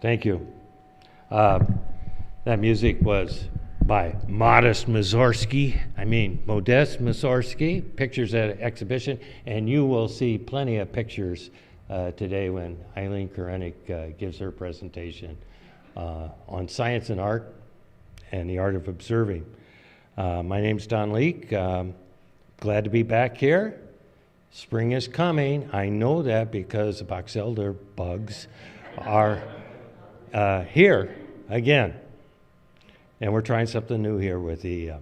Thank you. That music was by Modest Mussorgsky, pictures at an exhibition, and you will see plenty of pictures today when Eileen Korenic gives her presentation on science and art and the art of observing. My name's Don Leek. Glad to be back here. Spring is coming. I know that because the box elder bugs are here again. And we're trying something new here with the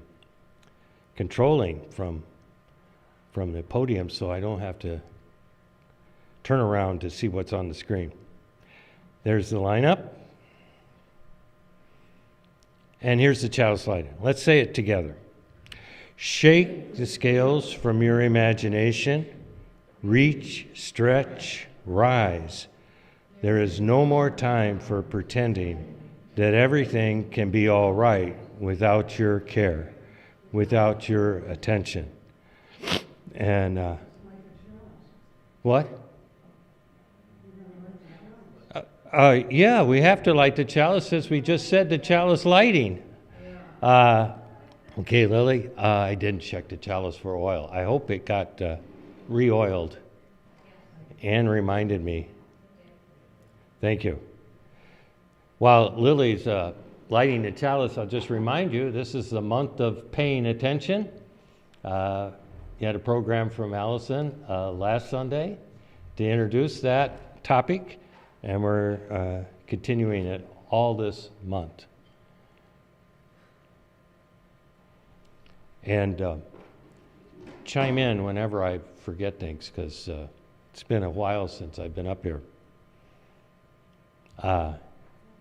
controlling from the podium so I don't have to turn around to see what's on the screen. There's the lineup. And here's the chalice slide. Let's say it together. Shake the scales from your imagination. Reach, stretch, rise. There is no more time for pretending that everything can be all right without your care, without your attention. And what? Yeah, we have to light the chalice since we just said the chalice lighting. Okay, Lily, I didn't check the chalice for oil. I hope it got re-oiled. Anne reminded me. Thank you. While Lily's lighting the chalice, I'll just remind you, this is the month of paying attention. You had a program from Allison last Sunday to introduce that topic, and we're continuing it all this month. And chime in whenever I forget things, because it's been a while since I've been up here.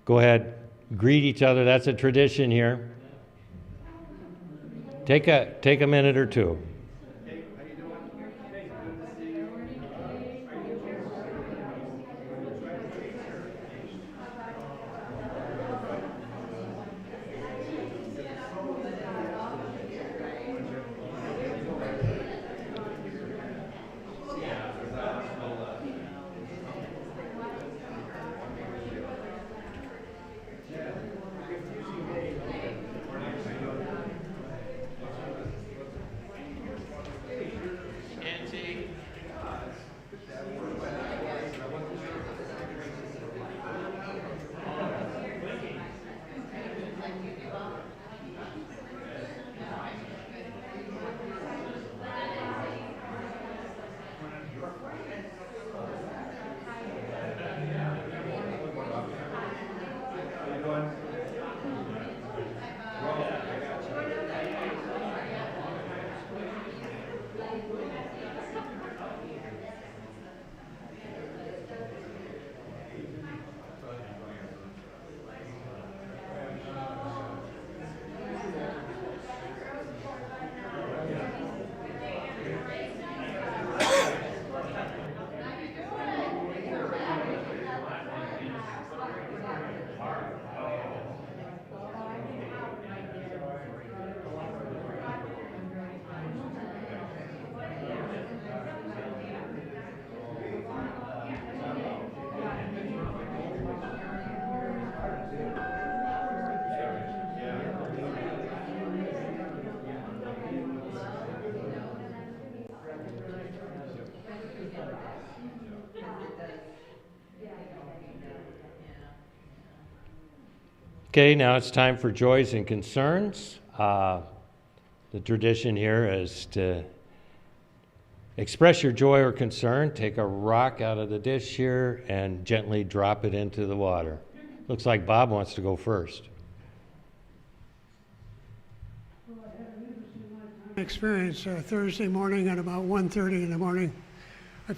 Go ahead, greet each other. That's a tradition here. Take a minute or two. Okay, now it's time for joys and concerns. The tradition here is to express your joy or concern. Take a rock out of the dish here and gently drop it into the water. Looks like Bob wants to go first. Well, I had an interesting experience Thursday morning at about 1:30 in the morning. I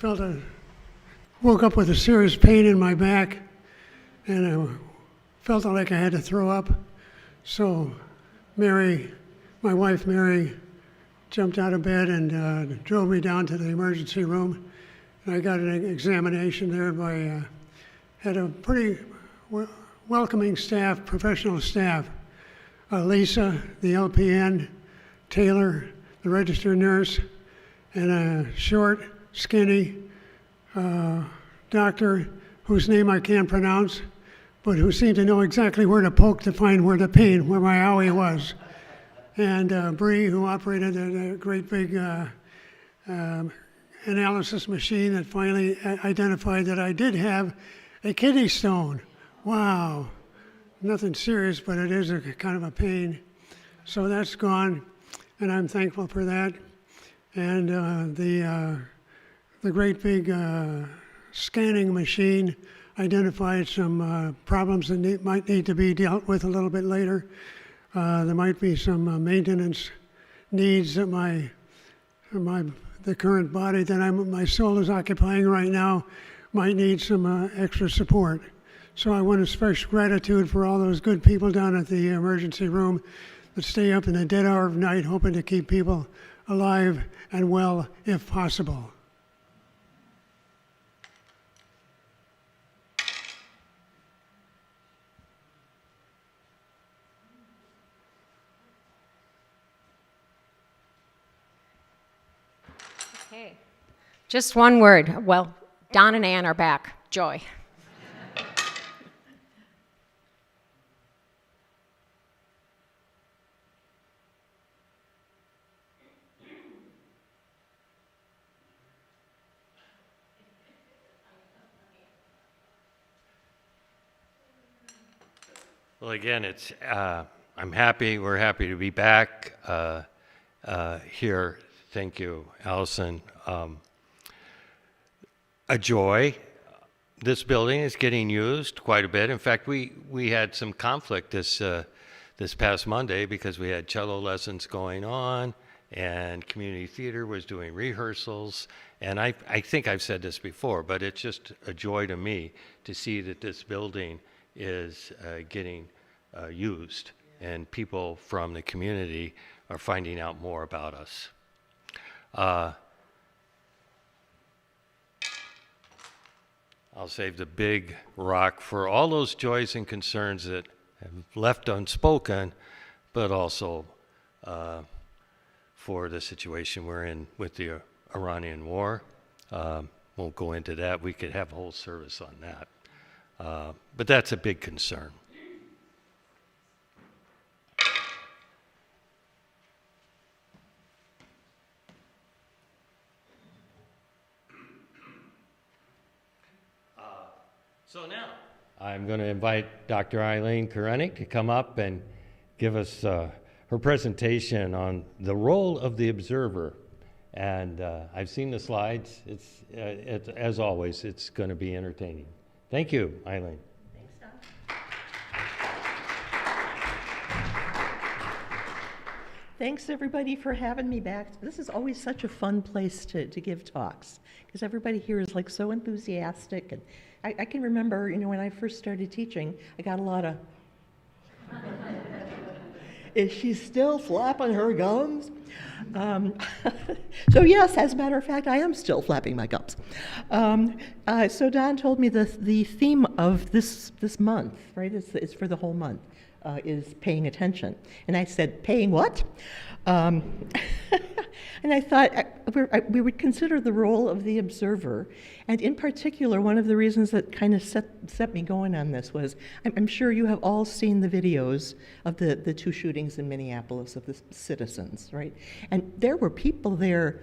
woke up with a serious pain in my back, and I felt like I had to throw up. So Mary, my wife Mary, jumped out of bed and drove me down to the emergency room. And I got an examination there by, had a pretty welcoming staff, professional staff. Lisa, the LPN, Taylor, the registered nurse, and a short, skinny doctor whose name I can't pronounce, but who seemed to know exactly where to poke to find where to paint, where my owie was. And Bree, who operated a great big analysis machine that finally identified that I did have a kidney stone. Wow. Nothing serious, but it is a kind of a pain. So that's gone, and I'm thankful for that. And the great big scanning machine identified some problems that might need to be dealt with a little bit later. There might be some maintenance needs that the current body that my soul is occupying right now might need some extra support. So I want to express gratitude for all those good people down at the emergency room that stay up in the dead hour of night hoping to keep people alive and well if possible. Okay. Just one word. Well, Don and Ann are back. Joy. Well, again, I'm happy. We're happy to be back here. Thank you, Allison. A joy. This building is getting used quite a bit. In fact, we had some conflict this past Monday because we had cello lessons going on, and community theater was doing rehearsals. And I think I've said this before, but it's just a joy to me to see that this building is getting used, and people from the community are finding out more about us. I'll save the big rock for all those joys and concerns that have left unspoken, but also for the situation we're in with the Iranian war. Won't go into that. We could have a whole service on that. But that's a big concern. So now I'm going to invite Dr. Eileen Korenic to come up and give us her presentation on the role of the observer. And I've seen the slides. It's as always, it's going to be entertaining. Thank you, Eileen. Thanks, Don. Thanks, everybody, for having me back. This is always such a fun place to give talks, because everybody here is like so enthusiastic. And I can remember, when I first started teaching, I got a lot of, is she still flapping her gums? So yes, as a matter of fact, I am still flapping my gums. So Don told me the theme of this month, right? It's for the whole month, is paying attention. And I said, paying what? And I thought we would consider the role of the observer. And in particular, one of the reasons that kind of set me going on this was, I'm sure you have all seen the videos of the two shootings in Minneapolis of the citizens, right? And there were people there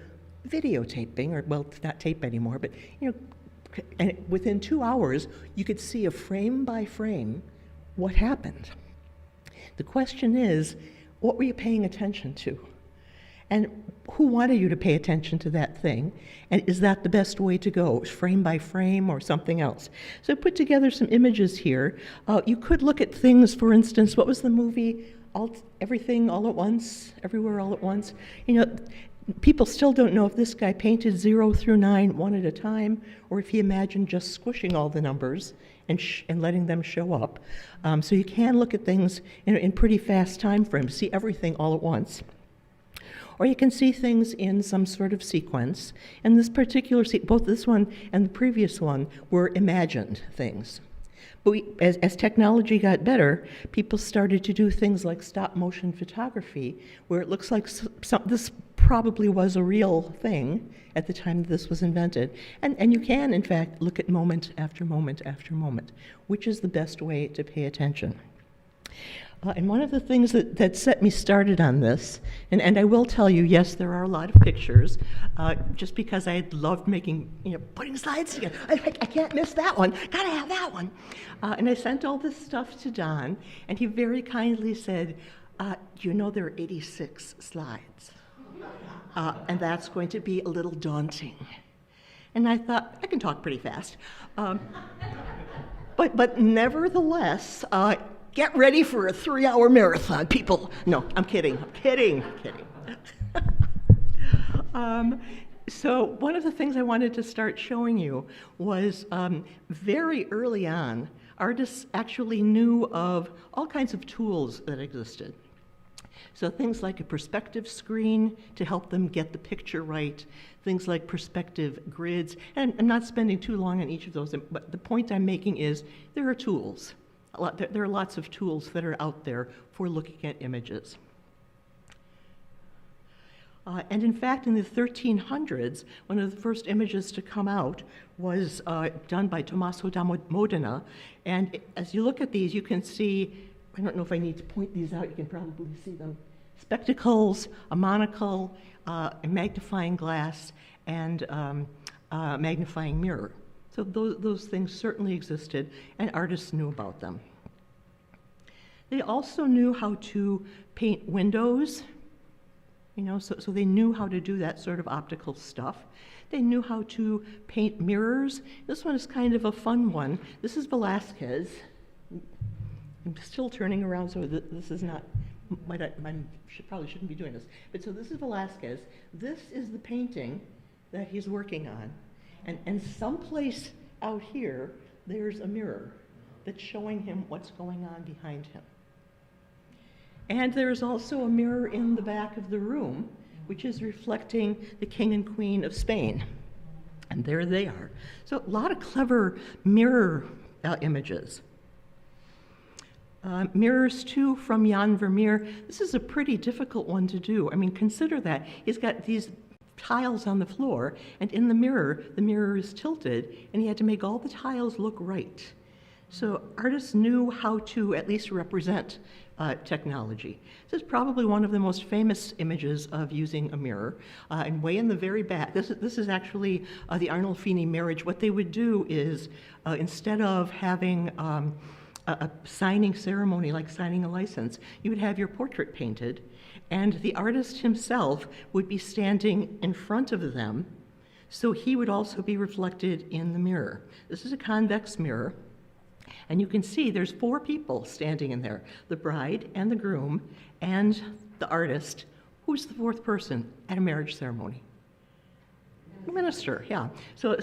videotaping, or well, not tape anymore, but and within 2 hours, you could see a frame by frame what happened. The question is, what were you paying attention to? And who wanted you to pay attention to that thing? And is that the best way to go, frame by frame or something else? So I put together some images here. You could look at things, for instance, what was the movie? Everything All at Once, Everywhere All at Once. People still don't know if this guy painted 0 through 9 one at a time, or if he imagined just squishing all the numbers and letting them show up. So you can look at things in pretty fast time frames, see everything all at once. Or you can see things in some sort of sequence. And this particular both this one and the previous one were imagined things. But as technology got better, people started to do things like stop motion photography, where it looks like this probably was a real thing at the time that this was invented. And you can, in fact, look at moment after moment after moment, which is the best way to pay attention. And one of the things that set me started on this, and I will tell you, yes, there are a lot of pictures, just because I loved making, putting slides together. I can't miss that one, gotta have that one. And I sent all this stuff to Don, and he very kindly said, there are 86 slides. And that's going to be a little daunting. And I thought, I can talk pretty fast. But nevertheless, get ready for a 3-hour marathon, people. No, I'm kidding. So one of the things I wanted to start showing you was very early on, artists actually knew of all kinds of tools that existed. So things like a perspective screen to help them get the picture right, things like perspective grids, and I'm not spending too long on each of those, but the point I'm making is there are tools. There are lots of tools that are out there for looking at images. And in fact, in the 1300s, one of the first images to come out was done by Tommaso da Modena. And as you look at these, you can see, I don't know if I need to point these out, you can probably see them, spectacles, a monocle, a magnifying glass, and a magnifying mirror. So those things certainly existed, and artists knew about them. They also knew how to paint windows, so they knew how to do that sort of optical stuff. They knew how to paint mirrors. This one is kind of a fun one. This is Velázquez. I'm still turning around, so this is not, probably shouldn't be doing this. But so this is Velázquez. This is the painting that he's working on. And someplace out here, there's a mirror that's showing him what's going on behind him. And there's also a mirror in the back of the room, which is reflecting the king and queen of Spain. And there they are. So a lot of clever mirror images. Mirrors, too, from Jan Vermeer. This is a pretty difficult one to do. I mean, consider that. He's got these tiles on the floor, and in the mirror is tilted, and he had to make all the tiles look right. So artists knew how to at least represent technology. This is probably one of the most famous images of using a mirror. And way in the very back, this is actually the Arnolfini marriage. What they would do is, instead of having a signing ceremony like signing a license, you would have your portrait painted, and the artist himself would be standing in front of them, so he would also be reflected in the mirror. This is a convex mirror, and you can see there's 4 people standing in there, the bride and the groom and the artist. Who's the 4th person at a marriage ceremony? The minister, yeah. So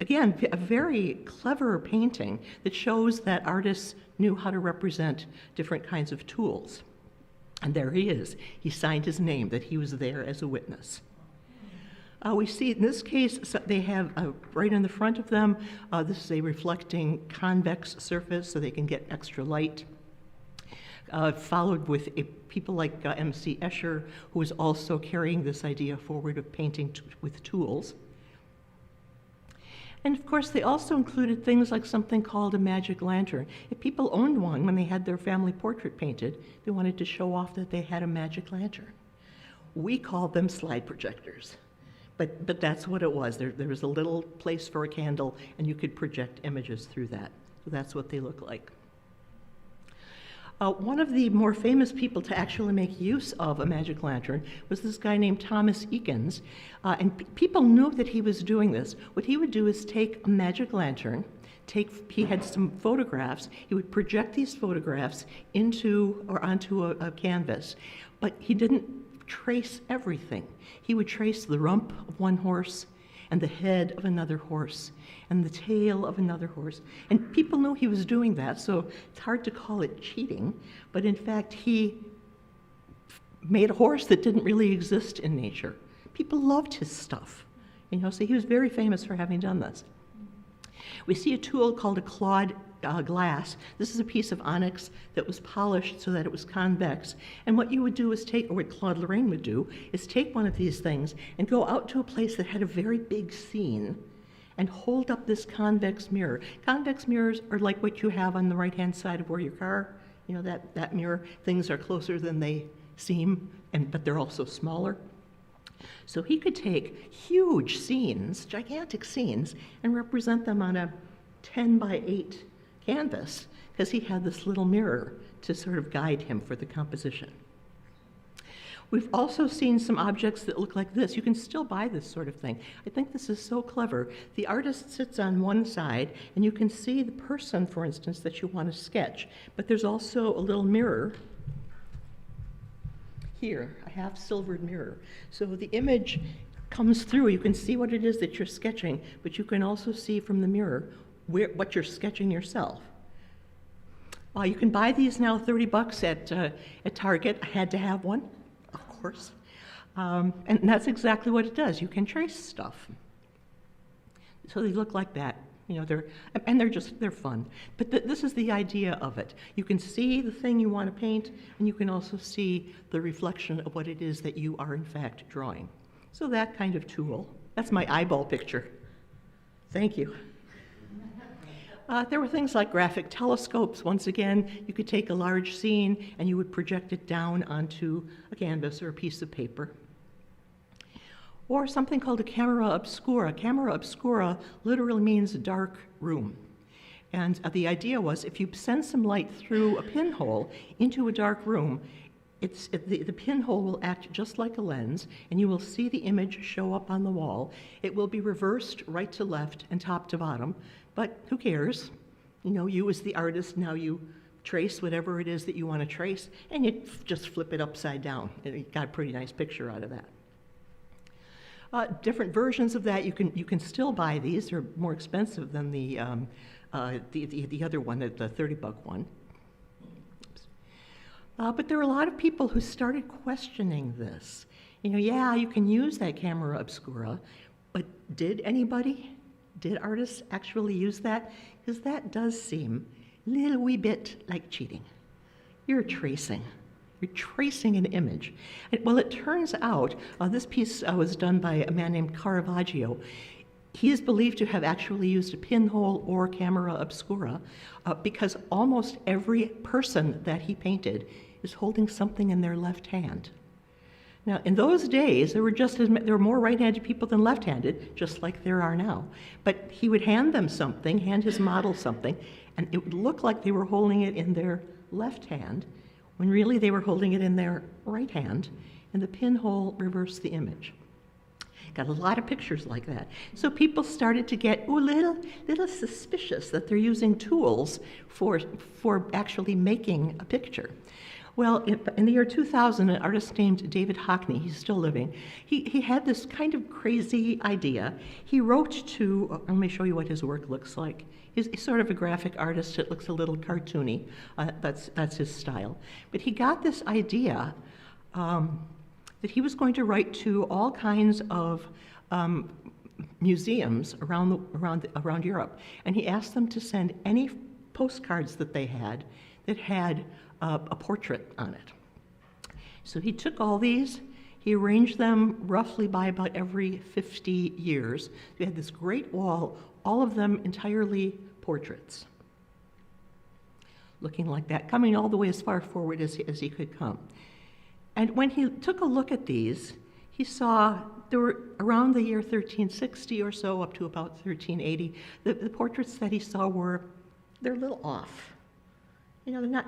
again, a very clever painting that shows that artists knew how to represent different kinds of tools. And there he is. He signed his name that he was there as a witness. We see in this case, they have right in the front of them, this is a reflecting convex surface so they can get extra light. Followed with people like M.C. Escher, who is also carrying this idea forward of painting with tools. And of course, they also included things like something called a magic lantern. If people owned one when they had their family portrait painted, they wanted to show off that they had a magic lantern. We called them slide projectors. But that's what it was. There was a little place for a candle, and you could project images through that. So that's what they look like. One of the more famous people to actually make use of a magic lantern was this guy named Thomas Eakins, and people knew that he was doing this. What he would do is take a magic lantern, he had some photographs, he would project these photographs onto a canvas, but he didn't trace everything. He would trace the rump of one horse, and the head of another horse, and the tail of another horse. And people knew he was doing that, so it's hard to call it cheating, but in fact, he made a horse that didn't really exist in nature. People loved his stuff, so he was very famous for having done this. We see a tool called a Claude glass. This is a piece of onyx that was polished so that it was convex. And what you would do is take, or what Claude Lorraine would do, is take one of these things and go out to a place that had a very big scene and hold up this convex mirror. Convex mirrors are like what you have on the right-hand side of where your car, you know, that mirror, things are closer than they seem, but they're also smaller. So he could take huge scenes, gigantic scenes, and represent them on a 10 by 8 canvas, because he had this little mirror to sort of guide him for the composition. We've also seen some objects that look like this. You can still buy this sort of thing. I think this is so clever. The artist sits on one side, and you can see the person, for instance, that you want to sketch, but there's also a little mirror here, a half-silvered mirror. So the image comes through. You can see what it is that you're sketching, but you can also see from the mirror what you're sketching yourself. You can buy these now, $30 at Target. I had to have one, of course. And that's exactly what it does. You can trace stuff. So they look like that. You know, they're fun. But this is the idea of it. You can see the thing you want to paint, and you can also see the reflection of what it is that you are in fact drawing. So that kind of tool. That's my eyeball picture. Thank you. There were things like graphic telescopes. Once again, you could take a large scene and you would project it down onto a canvas or a piece of paper. Or something called a camera obscura. Camera obscura literally means dark room. And the idea was if you send some light through a pinhole into a dark room, the pinhole will act just like a lens, and you will see the image show up on the wall. It will be reversed right to left and top to bottom, but who cares? You know, you as the artist, now you trace whatever it is that you want to trace, and you just flip it upside down, and you got a pretty nice picture out of that. Different versions of that, you can still buy these. They're more expensive than the other one, the $30 one. But there were a lot of people who started questioning this. You know, yeah, you can use that camera obscura, but did artists actually use that? Because that does seem a little wee bit like cheating. You're tracing an image. Well, it turns out, this piece was done by a man named Caravaggio. He is believed to have actually used a pinhole or camera obscura because almost every person that he painted is holding something in their left hand. Now, in those days, there were more right-handed people than left-handed, just like there are now. But he would hand his model something, and it would look like they were holding it in their left hand, when really they were holding it in their right hand, and the pinhole reversed the image. Got a lot of pictures like that. So people started to get a little suspicious that they're using tools for actually making a picture. Well, in the year 2000, an artist named David Hockney, he's still living, he had this kind of crazy idea. He wrote to, let me show you what his work looks like. He's sort of a graphic artist. It looks a little cartoony. That's his style. But he got this idea that he was going to write to all kinds of museums around Europe, and he asked them to send any postcards that they had that had a portrait on it. So he took all these, he arranged them roughly by about every 50 years. We had this great wall, all of them entirely portraits, looking like that, coming all the way as far forward as he could come. And when he took a look at these, he saw there were around the year 1360 or so, up to about 1380, the portraits that he saw they're a little off. You know,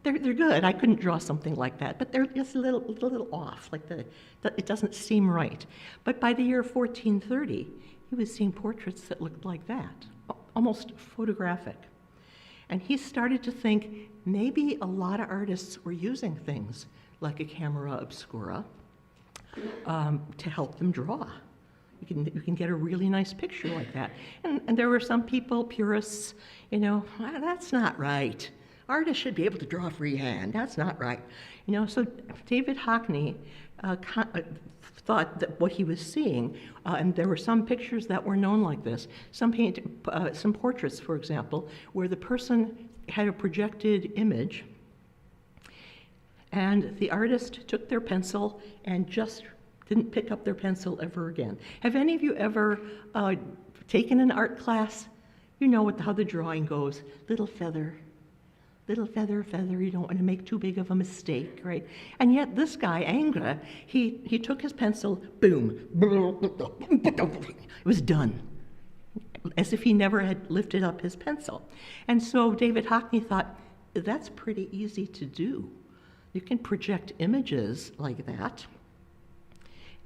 they're good. I couldn't draw something like that, but they're just a little off, like it doesn't seem right. But by the year 1430, he was seeing portraits that looked like that, almost photographic. And he started to think maybe a lot of artists were using things like a camera obscura to help them draw. You can get a really nice picture like that. And there were some people, purists, you know, that's not right. Artists should be able to draw freehand. That's not right. You know, so David Hockney thought that what he was seeing, and there were some pictures that were known like this, some portraits, for example, where the person had a projected image, and the artist took their pencil and just didn't pick up their pencil ever again. Have any of you ever taken an art class? You know how the drawing goes. Little feather, feather, you don't want to make too big of a mistake, right? And yet this guy, Ingres, he took his pencil, boom, it was done, as if he never had lifted up his pencil. And so David Hockney thought, that's pretty easy to do. You can project images like that.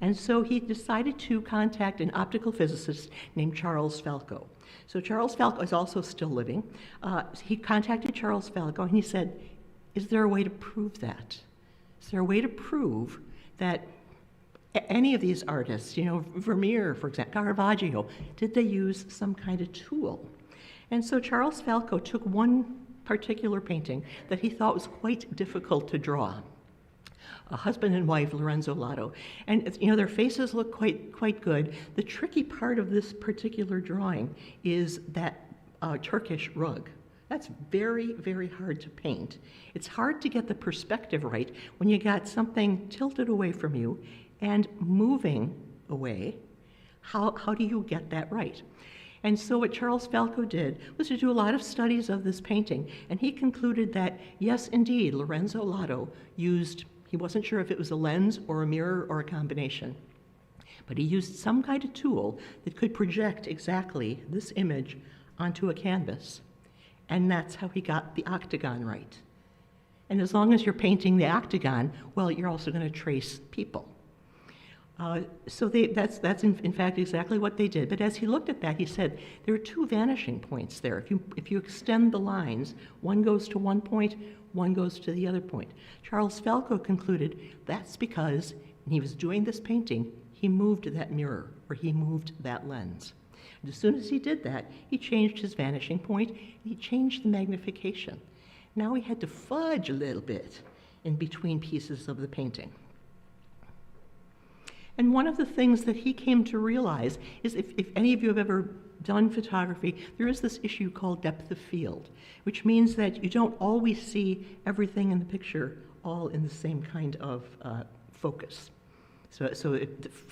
And so he decided to contact an optical physicist named Charles Falco. So Charles Falco is also still living. He contacted Charles Falco and he said, is there a way to prove that? Is there a way to prove that any of these artists, Vermeer, for example, Caravaggio, did they use some kind of tool? And so Charles Falco took one particular painting that he thought was quite difficult to draw. A husband and wife, Lorenzo Lotto. And their faces look quite good. The tricky part of this particular drawing is that Turkish rug. That's very, very hard to paint. It's hard to get the perspective right when you got something tilted away from you and moving away. How do you get that right? And so what Charles Falco did was to do a lot of studies of this painting, and he concluded that, yes, indeed, Lorenzo Lotto used, he wasn't sure if it was a lens or a mirror or a combination, but he used some kind of tool that could project exactly this image onto a canvas, and that's how he got the octagon right. And as long as you're painting the octagon, well, you're also going to trace people. So that's in fact exactly what they did. But as he looked at that, he said, there are two vanishing points there. If you extend the lines, one goes to one point, one goes to the other point. Charles Falco concluded that's because when he was doing this painting, he moved that mirror, or he moved that lens. And as soon as he did that, he changed his vanishing point, and he changed the magnification. Now he had to fudge a little bit in between pieces of the painting. And one of the things that he came to realize is if any of you have ever done photography, there is this issue called depth of field, which means that you don't always see everything in the picture all in the same kind of focus. So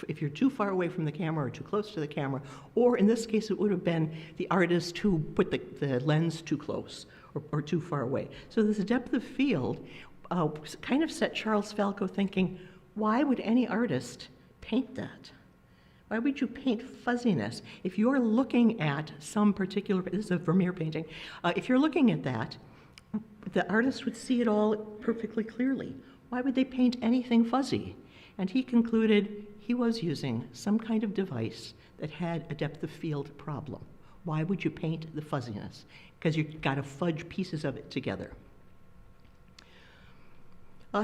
if you're too far away from the camera or too close to the camera, or in this case it would have been the artist who put the lens too close or too far away. So this depth of field kind of set Charles Falco thinking, why would any artist paint that? Why would you paint fuzziness? If you're looking at some particular, this is a Vermeer painting, if you're looking at that, the artist would see it all perfectly clearly. Why would they paint anything fuzzy? And he concluded he was using some kind of device that had a depth of field problem. Why would you paint the fuzziness? Because you've got to fudge pieces of it together.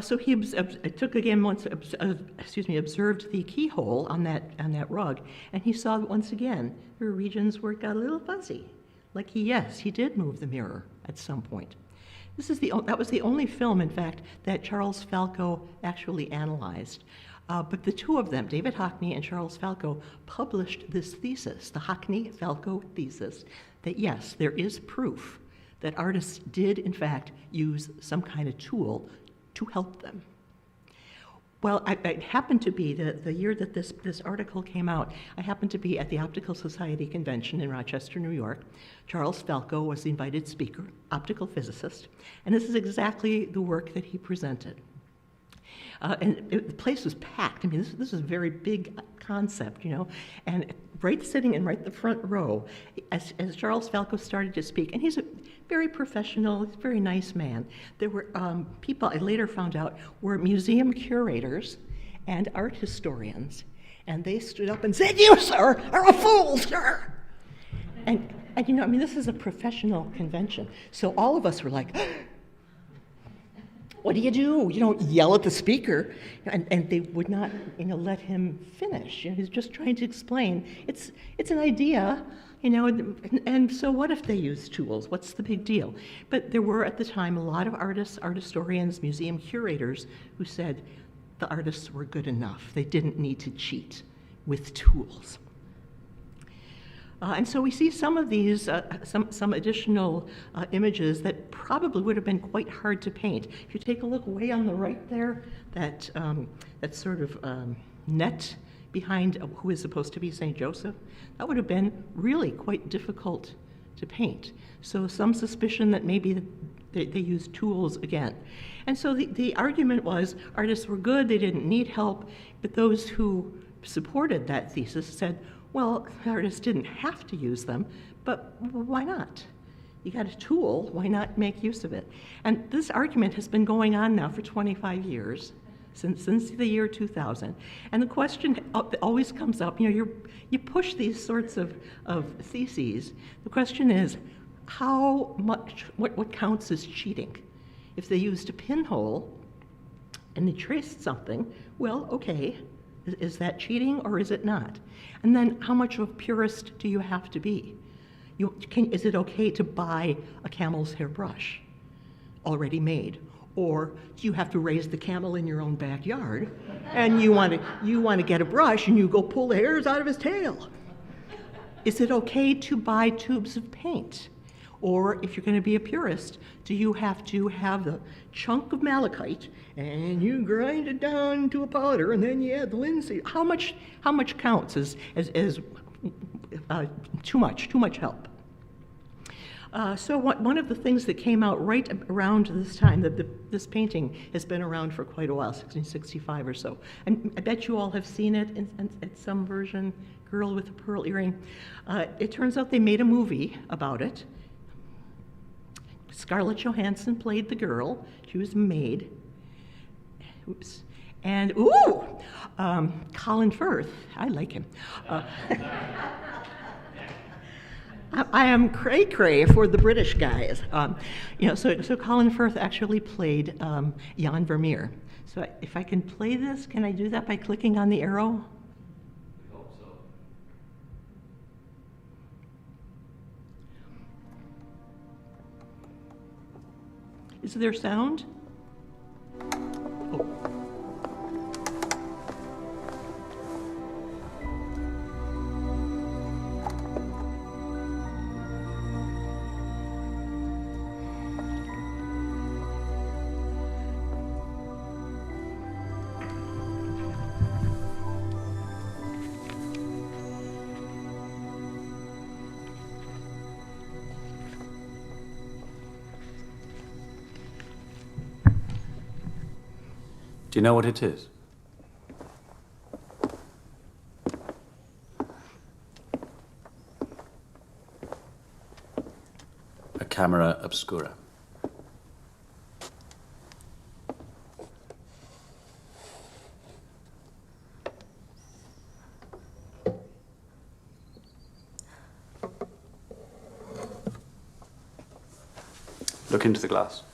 So he took again once, observed the keyhole on that rug, and he saw that once again there were regions where it got a little fuzzy. Like he did move the mirror at some point. That was the only film, in fact, that Charles Falco actually analyzed. But the two of them, David Hockney and Charles Falco, published this thesis, the Hockney-Falco thesis, that yes, there is proof that artists did, in fact, use some kind of tool to help them. Well, it happened to be the year that this article came out, I happened to be at the Optical Society convention in Rochester, New York. Charles Falco was the invited speaker, optical physicist, and this is exactly the work that he presented. The place was packed. I mean, this is a very big concept, and sitting in the front row, as Charles Falco started to speak, and he's a very professional, very nice man. There were people I later found out were museum curators and art historians, and they stood up and said, "You, sir, are a fool, sir!" And this is a professional convention, so all of us were like, what do? You don't yell at the speaker. And they would not, let him finish. He's just trying to explain. It's an idea, and so what if they use tools? What's the big deal? But there were at the time a lot of artists, art historians, museum curators who said, the artists were good enough. They didn't need to cheat with tools. And so we see some of these, some additional images that probably would have been quite hard to paint. If you take a look way on the right there, that sort of net behind who is supposed to be St. Joseph, that would have been really quite difficult to paint. So some suspicion that maybe they used tools again. And so the argument was artists were good, they didn't need help, but those who supported that thesis said, well, artists didn't have to use them, but why not? You got a tool, why not make use of it? And this argument has been going on now for 25 years, since the year 2000. And the question that always comes up, you push these sorts of theses, the question is, how much, what counts as cheating? If they used a pinhole and they traced something, well, okay, is that cheating or is it not? And then how much of a purist do you have to be? Is it okay to buy a camel's hair brush already made? Or do you have to raise the camel in your own backyard and you want to get a brush and you go pull the hairs out of his tail? Is it okay to buy tubes of paint? Or if you're going to be a purist, do you have to have the chunk of malachite and you grind it down to a powder and then you add the linseed? How much counts as too much help? So one of the things that came out right around this time, this painting has been around for quite a while, 1665 or so. And I bet you all have seen it in some version, Girl with a Pearl Earring. It turns out they made a movie about it. Scarlett Johansson played the girl. She was a maid. Oops. And, Colin Firth, I like him. I am cray-cray for the British guys. So Colin Firth actually played Jan Vermeer. So if I can play this, can I do that by clicking on the arrow? I hope so. Is there sound? Oh. Do you know what it is? A camera obscura. Look into the glass.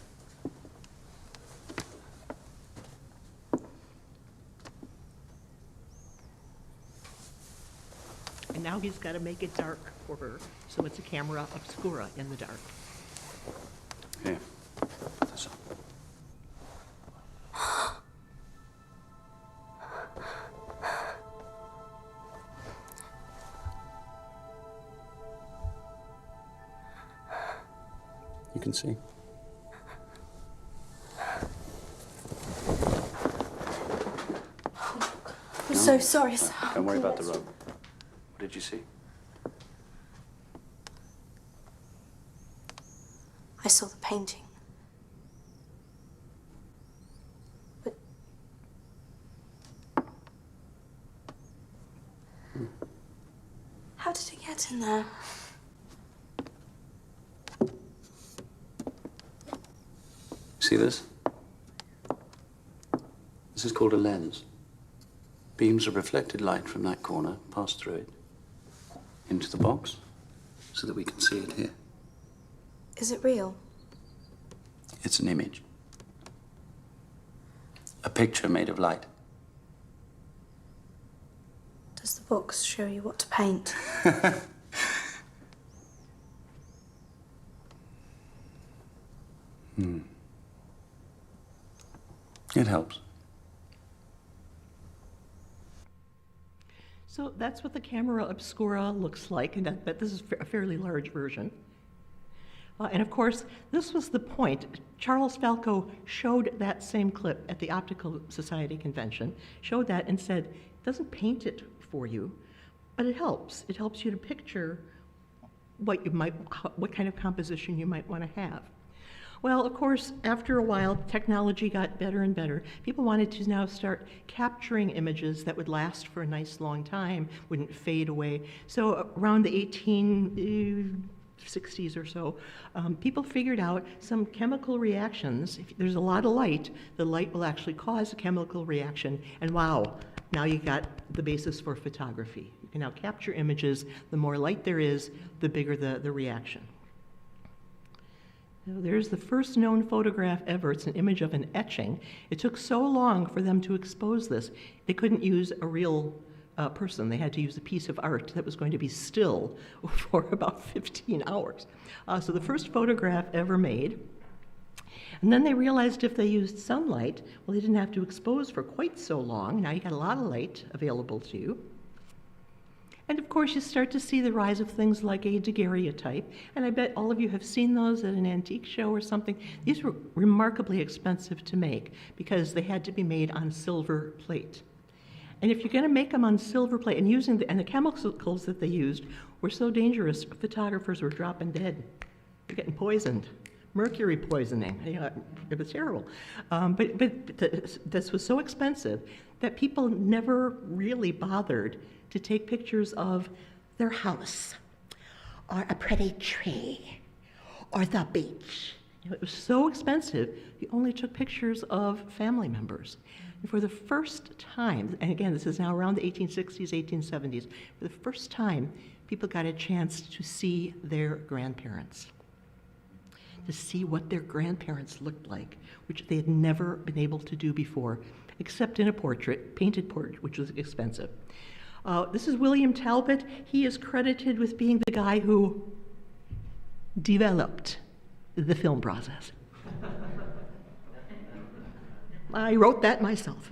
And now he's got to make it dark for her, so it's a camera obscura in the dark. Here. Put this on. You can see. I'm so sorry, sir. Don't worry about the rope. What did you see? I saw the painting. But... How did it get in there? See this? This is called a lens. Beams of reflected light from that corner pass through it into the box so that we can see it here. Is it real? It's an image. A picture made of light. Does the box show you what to paint? It helps. So that's what the camera obscura looks like, and that this is a fairly large version. And of course, this was the point. Charles Falco showed that same clip at the Optical Society convention, showed that and said, it doesn't paint it for you, but it helps. It helps you to picture what kind of composition you might want to have. Well, of course, after a while, technology got better and better. People wanted to now start capturing images that would last for a nice long time, wouldn't fade away. So around the 1860s or so, people figured out some chemical reactions. If there's a lot of light, the light will actually cause a chemical reaction, and wow, now you got the basis for photography. You can now capture images. The more light there is, the bigger the reaction. There's the first known photograph ever. It's an image of an etching. It took so long for them to expose this, they couldn't use a real person. They had to use a piece of art that was going to be still for about 15 hours. So the first photograph ever made. And then they realized if they used sunlight, well, they didn't have to expose for quite so long. Now you got a lot of light available to you. And of course, you start to see the rise of things like a daguerreotype, and I bet all of you have seen those at an antique show or something. These were remarkably expensive to make because they had to be made on silver plate. And if you're going to make them on silver plate, and the chemicals that they used were so dangerous, photographers were dropping dead. They're getting poisoned. Mercury poisoning. It was terrible. But this was so expensive that people never really bothered to take pictures of their house, or a pretty tree, or the beach. It was so expensive, you only took pictures of family members. And for the first time, and again, this is now around the 1860s, 1870s, for the first time, people got a chance to see their grandparents, to see what their grandparents looked like, which they had never been able to do before, except in a portrait, painted portrait, which was expensive. This is William Talbot. He is credited with being the guy who developed the film process. I wrote that myself.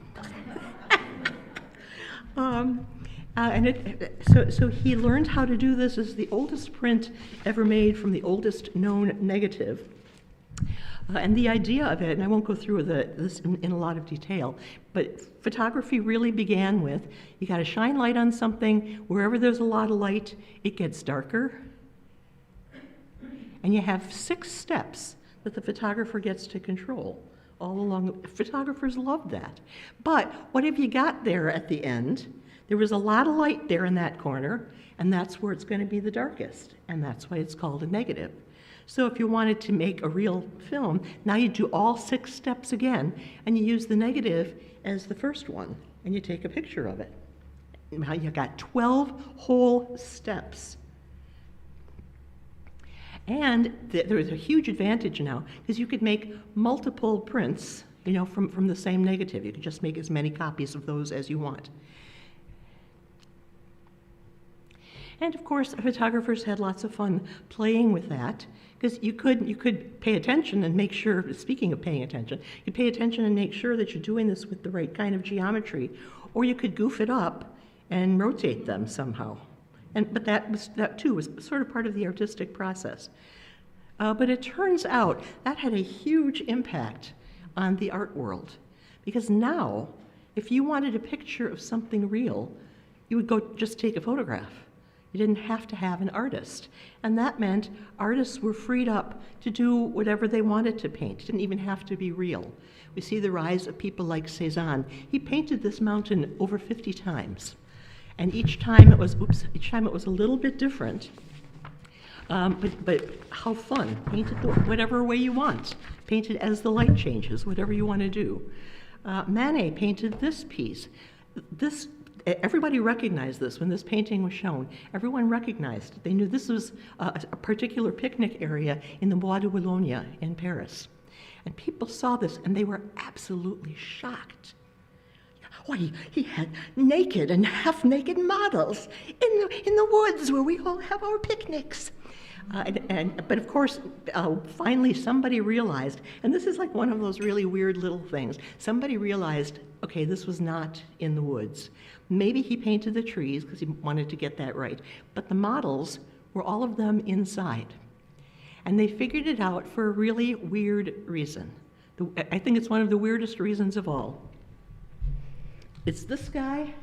So he learned how to do this. This is the oldest print ever made from the oldest known negative. And the idea of it, and I won't go through this in a lot of detail, but photography really began with, you got to shine light on something. Wherever there's a lot of light, it gets darker. And you have 6 steps that the photographer gets to control all along. Photographers love that. But what have you got there at the end? There was a lot of light there in that corner, and that's where it's going to be the darkest, and that's why it's called a negative. So if you wanted to make a real film, now you do all 6 steps again, and you use the negative as the first one, and you take a picture of it. Now you got 12 whole steps. And there is a huge advantage now, because you could make multiple prints, from the same negative. You could just make as many copies of those as you want. And of course, photographers had lots of fun playing with that, because you could pay attention and make sure, speaking of paying attention, you pay attention and make sure that you're doing this with the right kind of geometry, or you could goof it up and rotate them somehow. But that too was sort of part of the artistic process. But it turns out that had a huge impact on the art world, because now, if you wanted a picture of something real, you would go just take a photograph. You didn't have to have an artist. And that meant artists were freed up to do whatever they wanted to paint. It didn't even have to be real. We see the rise of people like Cézanne. He painted this mountain over 50 times. And each time it was a little bit different. But how fun. Paint it whatever way you want. Paint it as the light changes, whatever you want to do. Manet painted this piece. Everybody recognized this when this painting was shown. Everyone recognized it. They knew this was a particular picnic area in the Bois de Boulogne in Paris. And people saw this and they were absolutely shocked. Why, he had naked and half-naked models in the woods where we all have our picnics. But of course, finally somebody realized, and this is like one of those really weird little things, somebody realized okay, this was not in the woods. Maybe he painted the trees because he wanted to get that right, but the models were all of them inside. And they figured it out for a really weird reason. I think it's one of the weirdest reasons of all. It's this guy. You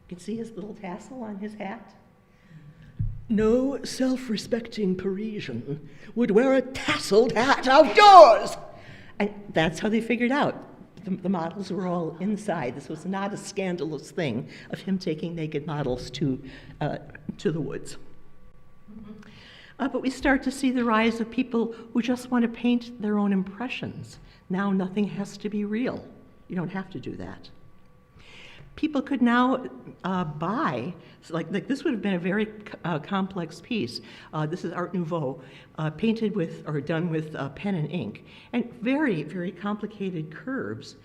can see his little tassel on his hat. No self-respecting Parisian would wear a tasseled hat outdoors. And that's how they figured out. The models were all inside. This was not a scandalous thing of him taking naked models to the woods. But we start to see the rise of people who just want to paint their own impressions. Now nothing has to be real. You don't have to do that. People could now buy, like this would have been a very complex piece. This is Art Nouveau, painted with, or done with pen and ink, and very, very complicated curves.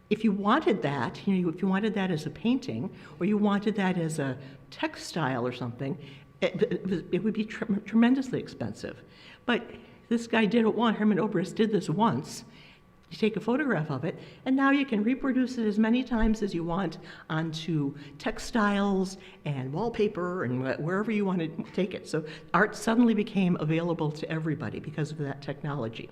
If you wanted that, if you wanted that as a painting, or you wanted that as a textile or something, it would be tremendously expensive. But this guy did it once, Herman Obrist did this once. You take a photograph of it, and now you can reproduce it as many times as you want onto textiles and wallpaper and wherever you want to take it. So art suddenly became available to everybody because of that technology.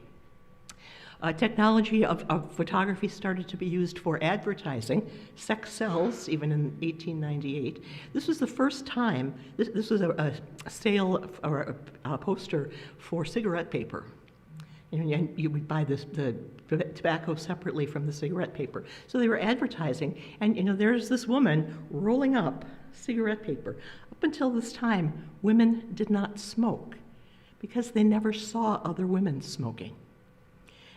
Technology of photography started to be used for advertising. Sex sells, even in 1898. This was the first time, this was a sale or a poster for cigarette paper. And you would buy the tobacco separately from the cigarette paper. So they were advertising, and there's this woman rolling up cigarette paper. Up until this time, women did not smoke because they never saw other women smoking.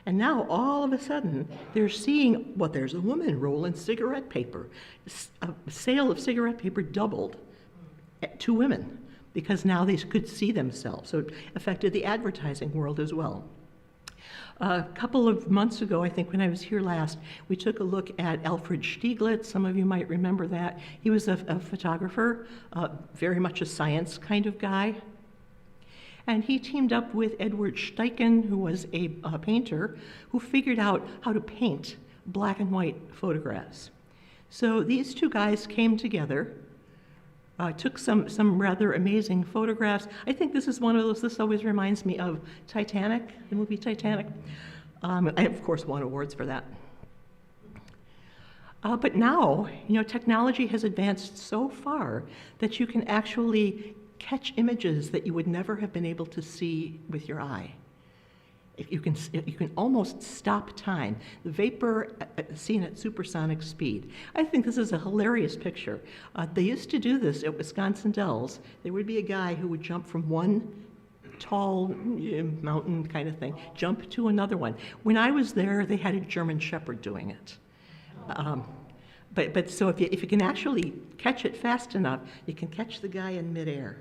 And now, all of a sudden, they're seeing, well, there's a woman rolling cigarette paper. A sale of cigarette paper doubled to women because now they could see themselves. So it affected the advertising world as well. A couple of months ago, I think when I was here last, we took a look at Alfred Stieglitz. Some of you might remember that. He was a photographer, very much a science kind of guy. And he teamed up with Edward Steichen, who was a painter, who figured out how to paint black and white photographs. So these two guys came together, took some rather amazing photographs. I think this is one of those, this always reminds me of Titanic, the movie Titanic. I, of course, won awards for that. But now, technology has advanced so far that you can actually catch images that you would never have been able to see with your eye. You can almost stop time. The vapor seen at supersonic speed. I think this is a hilarious picture. They used to do this at Wisconsin Dells. There would be a guy who would jump from one tall mountain kind of thing, jump to another one. When I was there, they had a German Shepherd doing it. But so if you can actually catch it fast enough, you can catch the guy in midair.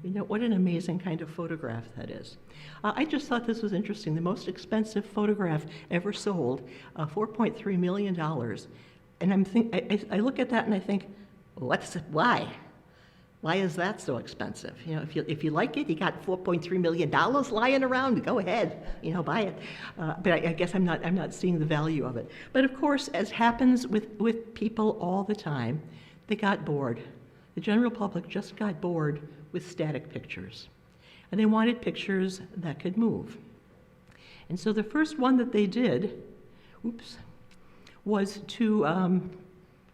What an amazing kind of photograph that is. I just thought this was interesting. The most expensive photograph ever sold, $4.3 million. And I look at that and I think, why? Why is that so expensive? If you like it, you got $4.3 million lying around, go ahead, buy it. But I guess I'm not seeing the value of it. But of course, as happens with people all the time, they got bored. The general public just got bored with static pictures. And they wanted pictures that could move. And so the first one that they did, was to, I'm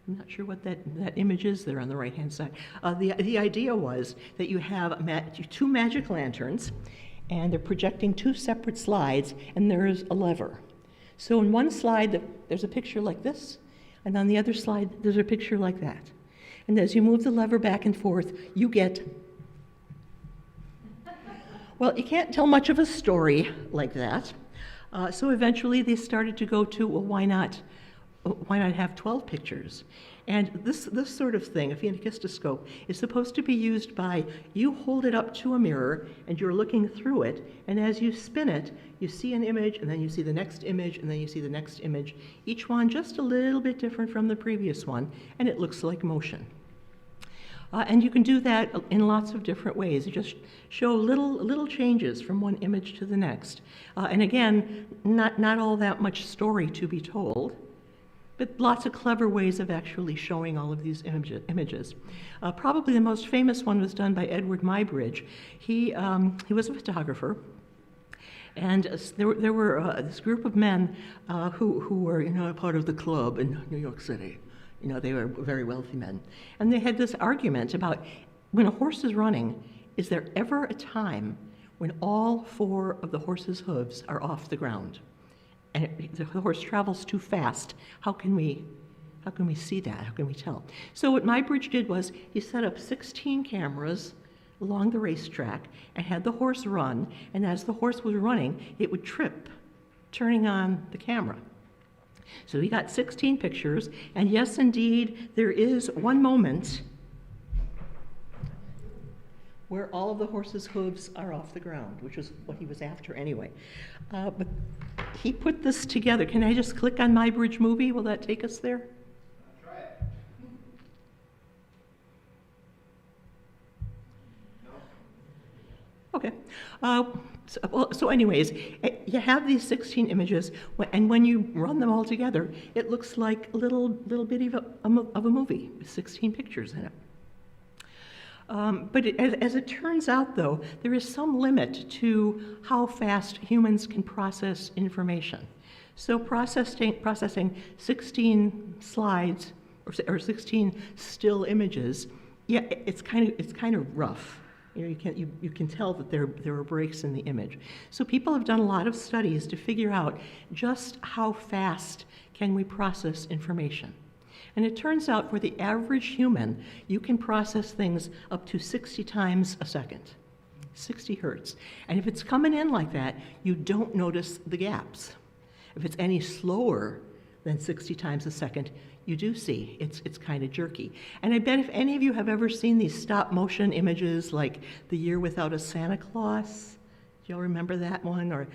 not sure what that image is there on the right-hand side. The idea was that you have two magic lanterns, and they're projecting two separate slides, and there is a lever. So in one slide, there's a picture like this, and on the other slide, there's a picture like that. And as you move the lever back and forth, you get, well, you can't tell much of a story like that. So eventually they started to go to, well, why not have 12 pictures? And this sort of thing, a phenakistoscope, is supposed to be used by, you hold it up to a mirror and you're looking through it, and as you spin it, you see an image, and then you see the next image, and then you see the next image, each one just a little bit different from the previous one, and it looks like motion. And you can do that in lots of different ways. You just show little changes from one image to the next. And again, not all that much story to be told. but lots of clever ways of actually showing all of these images. Probably the most famous one was done by Edward Muybridge. He was a photographer, and there were this group of men who were, part of the club in New York City. They were very wealthy men. And they had this argument about when a horse is running, is there ever a time when all 4 of the horse's hooves are off the ground? And the horse travels too fast. How can we see that? How can we tell? So what Muybridge did was he set up 16 cameras along the racetrack and had the horse run, and as the horse was running, it would trip, turning on the camera. So he got 16 pictures, and yes, indeed, there is one moment where all of the horse's hooves are off the ground, which is what he was after anyway. But he put this together. Can I just click on Muybridge movie? Will that take us there? Try it. No. Okay. So anyways, you have these 16 images, and when you run them all together, it looks like a little bitty of a movie with 16 pictures in it. But as it turns out, though, there is some limit to how fast humans can process information. So processing 16 slides or 16 still images, yeah, it's kind of rough. You can tell that there are breaks in the image. So people have done a lot of studies to figure out just how fast can we process information. And it turns out for the average human, you can process things up to 60 times a second, 60 hertz. And if it's coming in like that, you don't notice the gaps. If it's any slower than 60 times a second, you do see it's kind of jerky. And I bet if any of you have ever seen these stop motion images like The Year Without a Santa Claus, do y'all remember that one? Or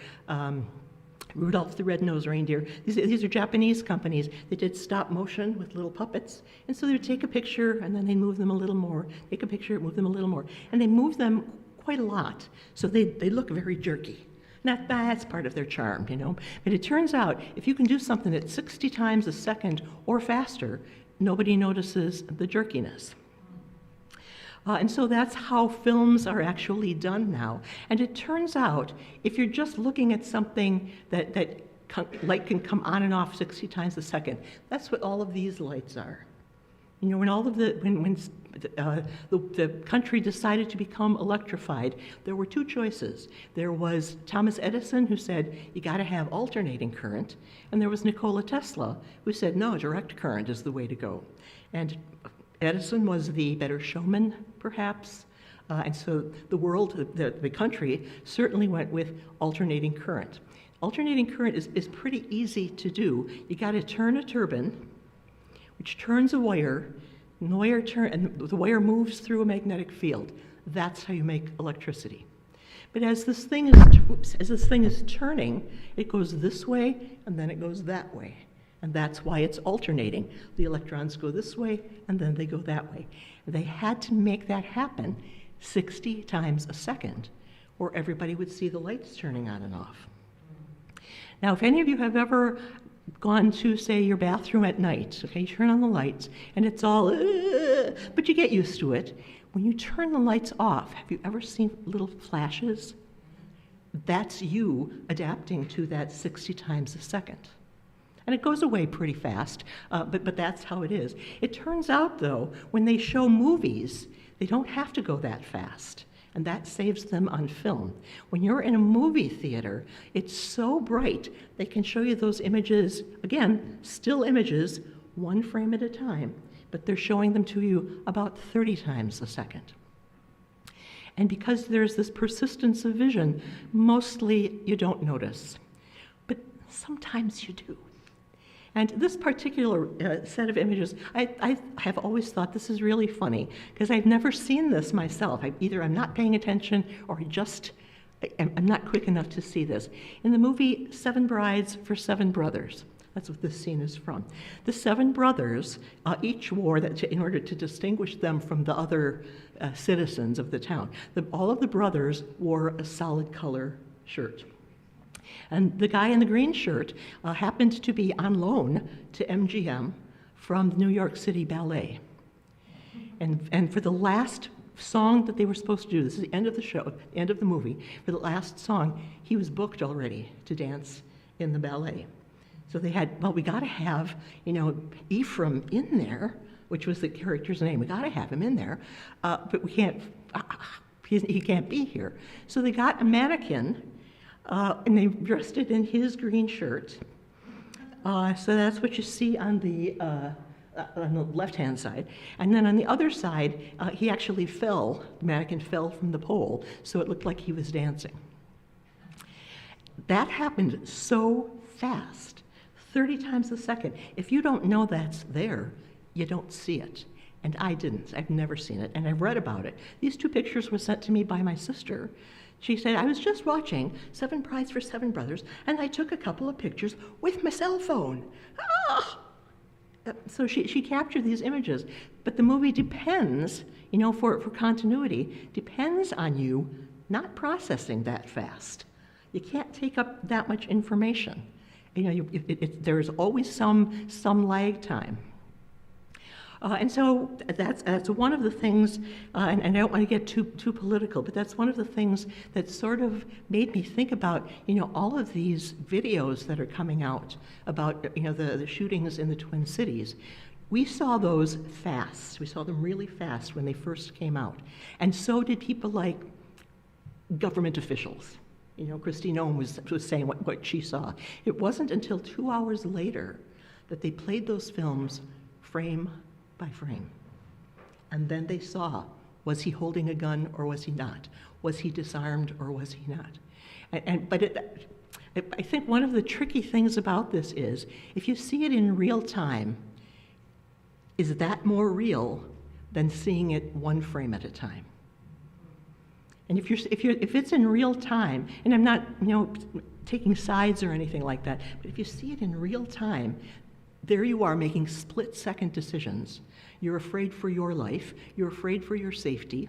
Rudolph the Red-Nosed Reindeer. These are Japanese companies that did stop motion with little puppets. And so they would take a picture and then they move them a little more, take a picture, move them a little more. And they move them quite a lot. So they look very jerky. That's part of their charm, But it turns out if you can do something at 60 times a second or faster, nobody notices the jerkiness. And so that's how films are actually done now. And it turns out, if you're just looking at something that light can come on and off 60 times a second, that's what all of these lights are. When the country decided to become electrified, there were 2 choices. There was Thomas Edison, who said, you got to have alternating current, and there was Nikola Tesla, who said, no, direct current is the way to go. And Edison was the better showman, perhaps, and so the country certainly went with alternating current. Alternating current is pretty easy to do. You got to turn a turbine, which turns a wire, and the wire moves through a magnetic field. That's how you make electricity. But as this thing is turning, it goes this way, and then it goes that way. And that's why it's alternating. The electrons go this way, and then they go that way. They had to make that happen 60 times a second, or everybody would see the lights turning on and off. Now, if any of you have ever gone to, say, your bathroom at night, okay, you turn on the lights, and it's all, but you get used to it. When you turn the lights off, have you ever seen little flashes? That's you adapting to that 60 times a second. And it goes away pretty fast, but that's how it is. It turns out, though, when they show movies, they don't have to go that fast, and that saves them on film. When you're in a movie theater, it's so bright, they can show you those images, again, still images, 1 frame at a time, but they're showing them to you about 30 times a second. And because there's this persistence of vision, mostly you don't notice, but sometimes you do. And this particular set of images, I have always thought this is really funny, because I've never seen this myself. Either I'm not paying attention, or I'm not quick enough to see this. In the movie 7 Brides for 7 Brothers, that's what this scene is from. The 7 brothers each wore, in order to distinguish them from the other citizens of the town, all of the brothers wore a solid color shirt. And the guy in the green shirt happened to be on loan to MGM from the New York City Ballet. And for the last song that they were supposed to do, this is the end of the show, end of the movie, for the last song, he was booked already to dance in the ballet. So they had, well, we got to have, Ephraim in there, which was the character's name. We got to have him in there, but we can't, he can't be here. So they got a mannequin, and they dressed it in his green shirt. So that's what you see on the left-hand side. And then on the other side, he actually fell, the mannequin fell from the pole, so it looked like he was dancing. That happened so fast, 30 times a second. If you don't know that's there, you don't see it. And I didn't. I've never seen it, and I've read about it. These two pictures were sent to me by my sister. She said, I was just watching Seven Brides for Seven Brothers, and I took a couple of pictures with my cell phone. Ah! So she captured these images. But the movie depends, for continuity, depends on you not processing that fast. You can't take up that much information. There's always some lag time. And so that's one of the things, and I don't want to get too political, but that's one of the things that sort of made me think about, all of these videos that are coming out about, the shootings in the Twin Cities. We saw those fast. We saw them really fast when they first came out. And so did people like government officials. Christine Ohm was saying what she saw. It wasn't until 2 hours later that they played those films frame by frame. And then they saw, was he holding a gun or was he not? Was he disarmed or was he not? I think one of the tricky things about this is, if you see it in real time, is that more real than seeing it one frame at a time? And if it's in real time, and I'm not taking sides or anything like that, but if you see it in real time, there you are making split-second decisions. You're afraid for your life. You're afraid for your safety.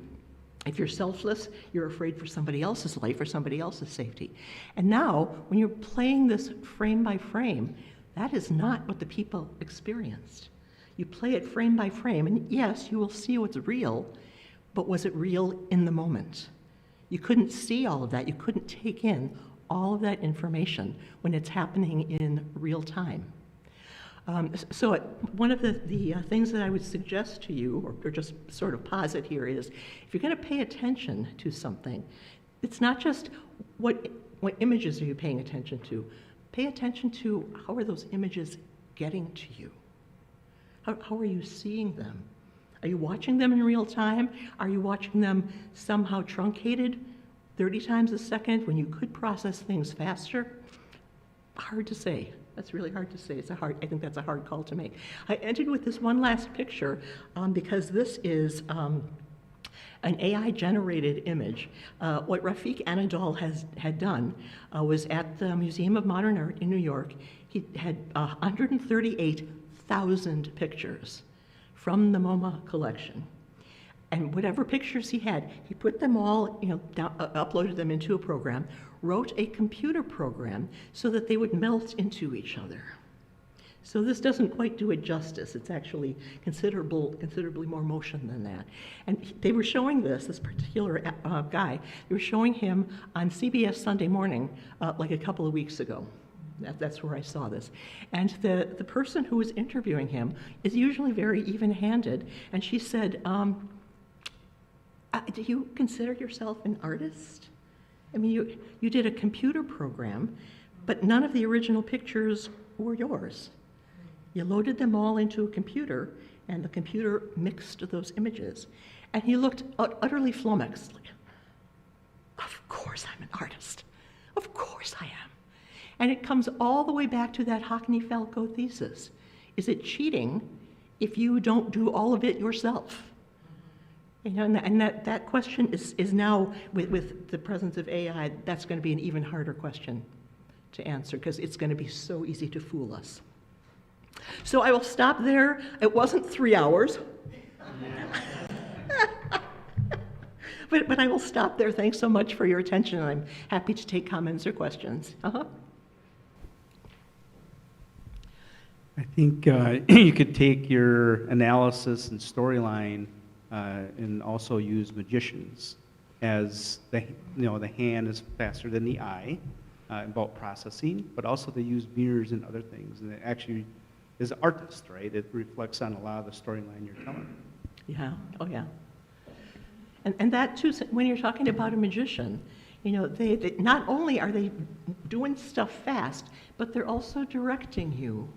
If you're selfless, you're afraid for somebody else's life or somebody else's safety. And now, when you're playing this frame by frame, that is not what the people experienced. You play it frame by frame, and yes, you will see what's real, but was it real in the moment? You couldn't see all of that. You couldn't take in all of that information when it's happening in real time. So one of the things that I would suggest to you, or just sort of posit here, is if you're going to pay attention to something, it's not just what images are you paying attention to. Pay attention to how are those images getting to you? How are you seeing them? Are you watching them in real time? Are you watching them somehow truncated 30 times a second when you could process things faster? Hard to say. That's really hard to say. I think that's a hard call to make. I ended with this one last picture because this is an AI-generated image. What Rafik Anadol had done was at the Museum of Modern Art in New York. He had 138,000 pictures from the MoMA collection. And whatever pictures he had, he put them all, uploaded them into a program, wrote a computer program so that they would melt into each other. So this doesn't quite do it justice. It's actually considerably more motion than that. And they were showing this particular guy, they were showing him on CBS Sunday Morning like a couple of weeks ago. That's where I saw this. And the person who was interviewing him is usually very even-handed, and she said, do you consider yourself an artist? I mean, you did a computer program, but none of the original pictures were yours. You loaded them all into a computer, and the computer mixed those images. And he looked utterly flummoxed. Like, of course I'm an artist. Of course I am. And it comes all the way back to that Hockney-Falco thesis. Is it cheating if you don't do all of it yourself? And that question is now, with the presence of AI, that's going to be an even harder question to answer, because it's going to be so easy to fool us. So I will stop there. It wasn't 3 hours. But I will stop there. Thanks so much for your attention, and I'm happy to take comments or questions. I think you could take your analysis and storyline and also use magicians, as the hand is faster than the eye about processing, but also they use mirrors and other things, and it actually is an artist, right? It reflects on a lot of the storyline you're telling. Yeah, oh yeah. And that too, when you're talking about a magician, they not only are they doing stuff fast, but they're also directing you.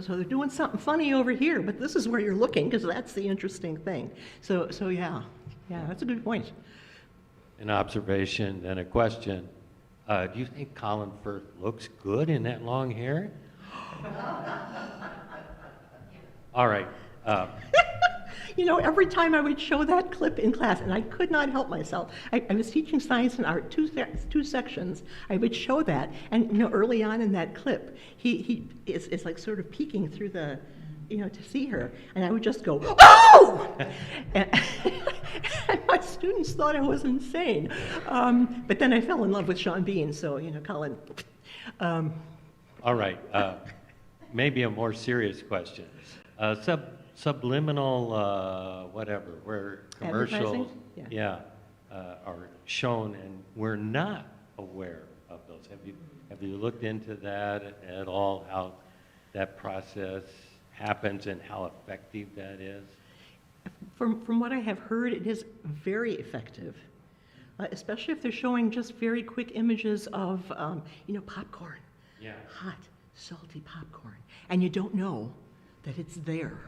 So they're doing something funny over here, but this is where you're looking, because that's the interesting thing. So yeah, that's a good point. An observation and a question. Do you think Colin Firth looks good in that long hair? All right. Every time I would show that clip in class, and I could not help myself. I was teaching science and art, two sections. I would show that, and early on in that clip, he is like sort of peeking through the, to see her, and I would just go, oh! and my students thought I was insane. But then I fell in love with Sean Bean, so Colin. All right. Maybe a more serious question. Subliminal, whatever, where commercials, Advertising? are shown, and we're not aware of those. Have you looked into that at all? How that process happens and how effective that is? From what I have heard, it is very effective, especially if they're showing just very quick images of, popcorn. Yeah. Hot, salty popcorn, and you don't know that it's there.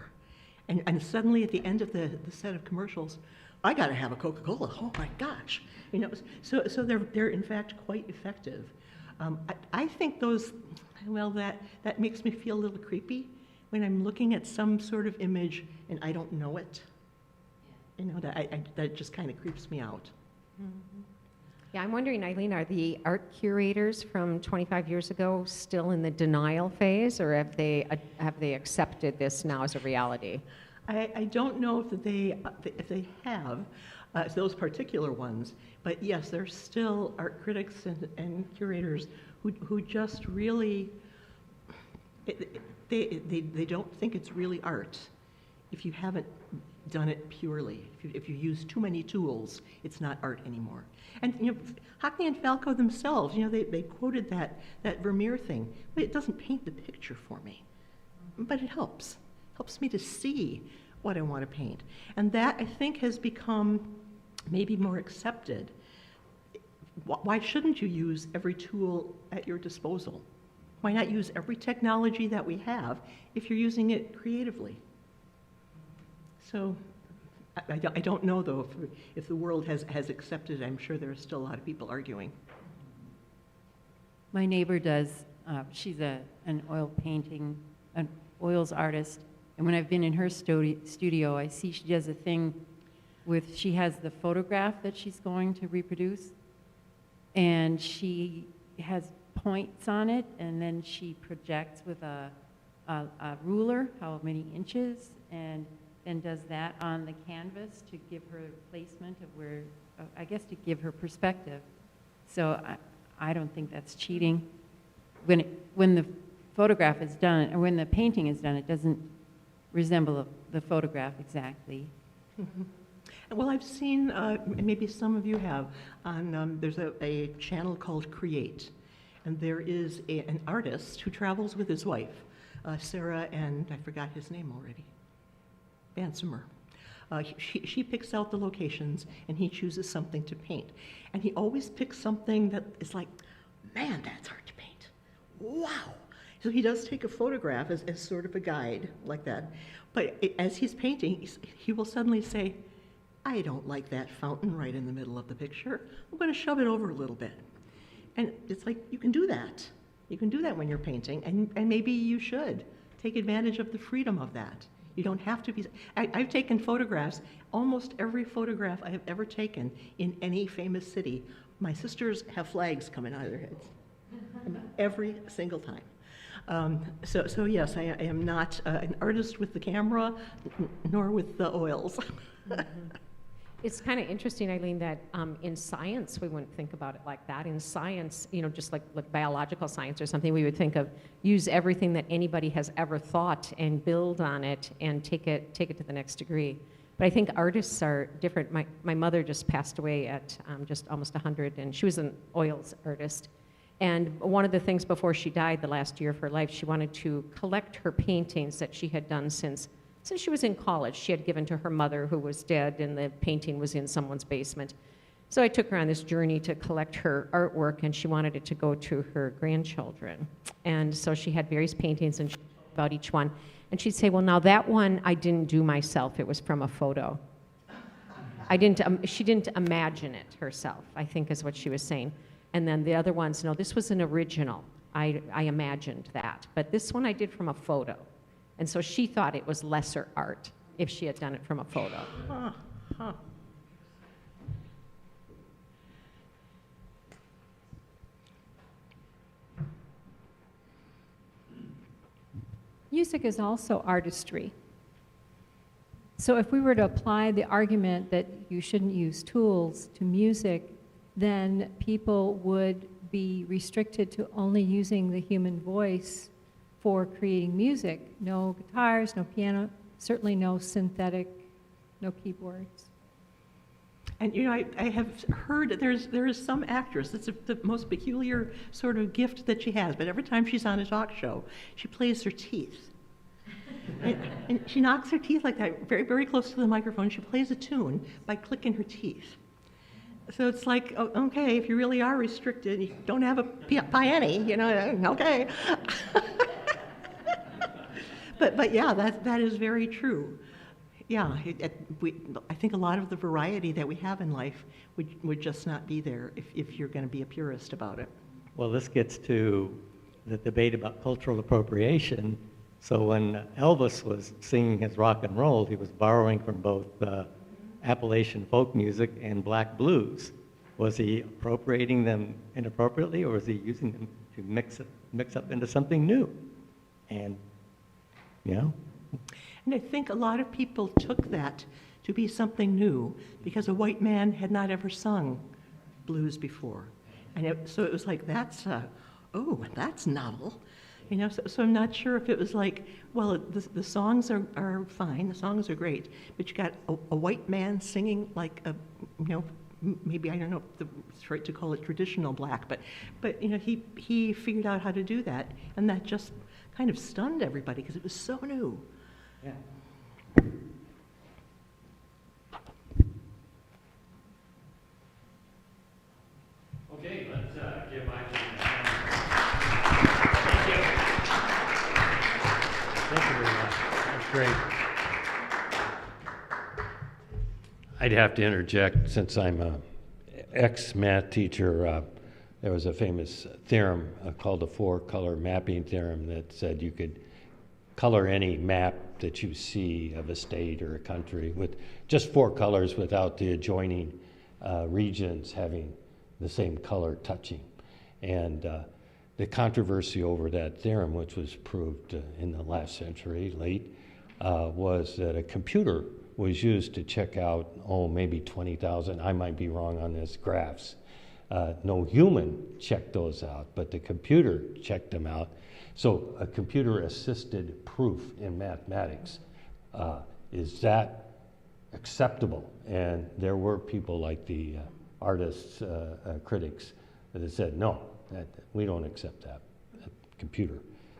And suddenly at the end of the set of commercials, I got to have a Coca-Cola. Oh my gosh, So they're in fact quite effective. I think those, that makes me feel a little creepy when I'm looking at some sort of image and I don't know it. That just kind of creeps me out. Mm-hmm. Yeah, I'm wondering, Eileen, are the art curators from 25 years ago still in the denial phase, or have they accepted this now as a reality? I don't know if they have those particular ones, but yes, there's still art critics and curators who just really they don't think it's really art if you haven't done it purely. If you use too many tools, it's not art anymore. And Hockney and Falco themselves, they quoted that Vermeer thing, but it doesn't paint the picture for me. But it helps me to see what I want to paint. And that, I think, has become maybe more accepted. Why shouldn't you use every tool at your disposal? Why not use every technology that we have if you're using it creatively? So I don't know, though, if the world has accepted it. I'm sure there are still a lot of people arguing. My neighbor does. She's an oils artist. And when I've been in her studio, I see she does a thing she has the photograph that she's going to reproduce, and she has points on it, and then she projects with a ruler how many inches, and then does that on the canvas to give her placement of where, I guess to give her perspective. So I don't think that's cheating. When the photograph is done, or when the painting is done, it doesn't resemble the photograph exactly. Mm-hmm. Well, I've seen, maybe some of you have, there's a channel called Create, and there is an artist who travels with his wife, Sarah, and I forgot his name already, Bansimer. She picks out the locations, and he chooses something to paint. And he always picks something that is like, man, that's hard to paint. Wow. So he does take a photograph as sort of a guide, like that. But as he's painting, he will suddenly say, I don't like that fountain right in the middle of the picture. I'm going to shove it over a little bit. And it's like, you can do that. You can do that when you're painting, and maybe you should take advantage of the freedom of that. You don't have to be... I've taken photographs, almost every photograph I have ever taken in any famous city, my sisters have flags coming out of their heads. I mean, every single time. So yes, I am not an artist with the camera, nor with the oils. Mm-hmm. It's kind of interesting, Eileen, that in science, we wouldn't think about it like that. In science, you know, just like biological science or something, we would think of use everything that anybody has ever thought and build on it and take it to the next degree. But I think artists are different. My mother just passed away at just almost 100, and she was an oils artist. And one of the things before she died, the last year of her life, she wanted to collect her paintings that she had done since she was in college. She had given to her mother, who was dead, and the painting was in someone's basement. So I took her on this journey to collect her artwork, and she wanted it to go to her grandchildren. And so she had various paintings and she told about each one. And she'd say, well, now that one I didn't do myself. It was from a photo. She didn't imagine it herself, I think is what she was saying. And then the other ones, no, this was an original. I imagined that. But this one I did from a photo. And so she thought it was lesser art if she had done it from a photo. Huh, huh. Music is also artistry. So if we were to apply the argument that you shouldn't use tools to music, then people would be restricted to only using the human voice for creating music. No guitars, no piano, certainly no synthetic, no keyboards. And you know, I have heard that there is some actress, it's the most peculiar sort of gift that she has, but every time she's on a talk show, she plays her teeth. And she knocks her teeth like that, very, very close to the microphone. She plays a tune by clicking her teeth. So it's like, oh, okay, if you really are restricted, you don't have a piano, you know, okay. But yeah, that is very true. Yeah, I think a lot of the variety that we have in life would just not be there if you're going to be a purist about it. Well, this gets to the debate about cultural appropriation. So when Elvis was singing his rock and roll, he was borrowing from both Appalachian folk music and black blues. Was he appropriating them inappropriately, or was he using them to mix up into something new? And, you know. And I think a lot of people took that to be something new because a white man had not ever sung blues before. And so it was like, that's novel. You know, so I'm not sure if it was like, well, the songs are fine, the songs are great, but you got a white man singing like a, you know, maybe, I don't know if it's right to call it traditional black, but you know, he figured out how to do that, and that just kind of stunned everybody because it was so new. Yeah. Okay, let's give Eileen a hand. Thank you. Thank you very much. That's great. I'd have to interject, since I'm an ex-math teacher. There was a famous theorem called the four-color mapping theorem that said you could color any map that you see of a state or a country with just four colors without the adjoining regions having the same color touching. And the controversy over that theorem, which was proved in the last century, late, was that a computer was used to check out, maybe 20,000, I might be wrong on this, graphs. No human checked those out, but the computer checked them out. So a computer-assisted proof in mathematics, is that acceptable? And there were people like the artists, critics, that said, no, we don't accept that computer.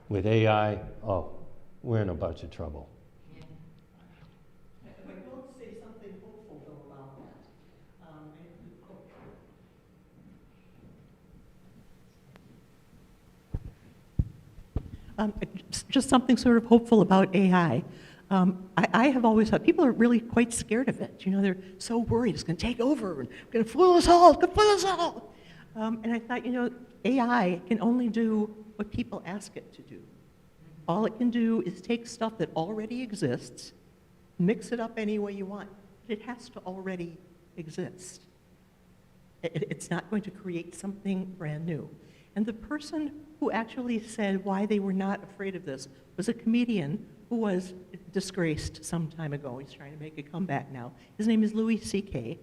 With AI, we're in a bunch of trouble. I will say something hopeful though about that. Just something sort of hopeful about AI. I have always thought people are really quite scared of it. You know, they're so worried it's going to take over and going to fool us all, it's going to fool us all. And I thought, you know, AI can only do what people ask it to do. All it can do is take stuff that already exists, mix it up any way you want. It has to already exist. It's not going to create something brand new. And the person who actually said why they were not afraid of this was a comedian who was disgraced some time ago. He's trying to make a comeback now. His name is Louis C.K.,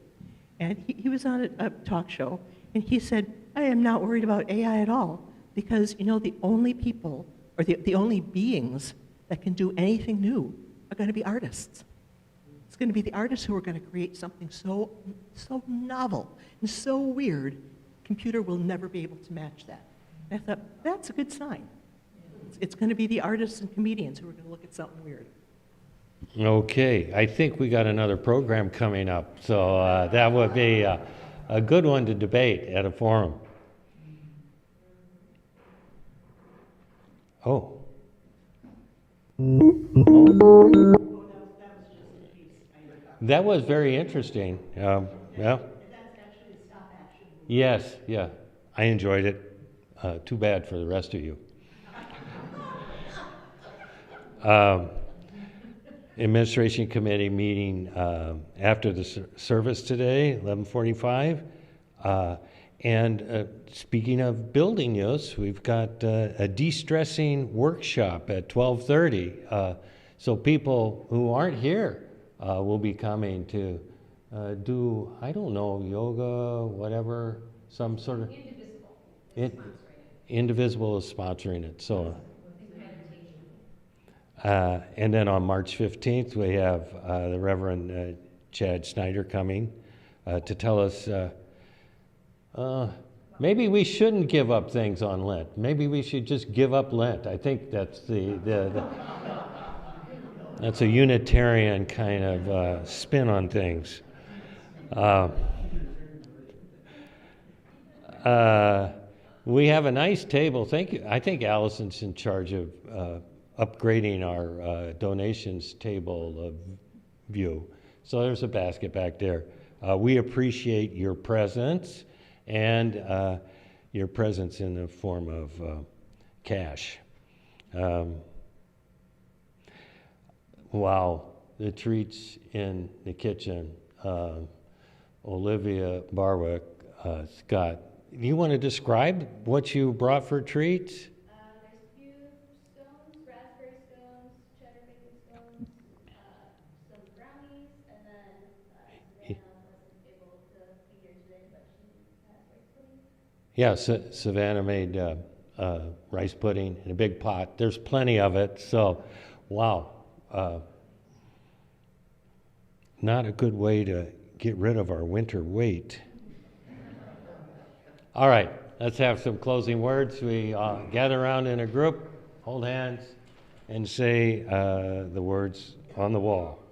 and he was on a talk show, and he said, I am not worried about AI at all, because, you know, the only people, or the only beings that can do anything new are going to be artists. It's going to be the artists who are going to create something so novel and so weird, computer will never be able to match that. And I thought, that's a good sign. It's going to be the artists and comedians who are going to look at something weird. Okay, I think we got another program coming up, so that would be a good one to debate at a forum. Oh. That was very interesting. Yeah. Yes, yeah. I enjoyed it. Too bad for the rest of you. Administration Committee meeting after the service today, 11:45. And speaking of building use, we've got a de-stressing workshop at 12:30. So people who aren't here will be coming to do, I don't know, yoga, whatever, some sort of... Indivisible is sponsoring it, so... and then on March 15th, we have the Reverend Chad Snyder coming to tell us maybe we shouldn't give up things on Lent. Maybe we should just give up Lent. I think that's that's a Unitarian kind of spin on things. We have a nice table. Thank you. I think Allison's in charge of upgrading our donations table of view. So there's a basket back there. We appreciate your presence and your presence in the form of cash. Wow, the treats in the kitchen. Olivia Barwick, Scott, you want to describe what you brought for treats? There's a few scones, raspberry scones, cheddar bacon scones, some brownies, and then Savannah wasn't able to be here today, but she has rice pudding. Yeah, Savannah made rice pudding in a big pot. There's plenty of it, so wow. Not a good way to get rid of our winter weight. All right, let's have some closing words. We gather around in a group, hold hands, and say the words on the wall.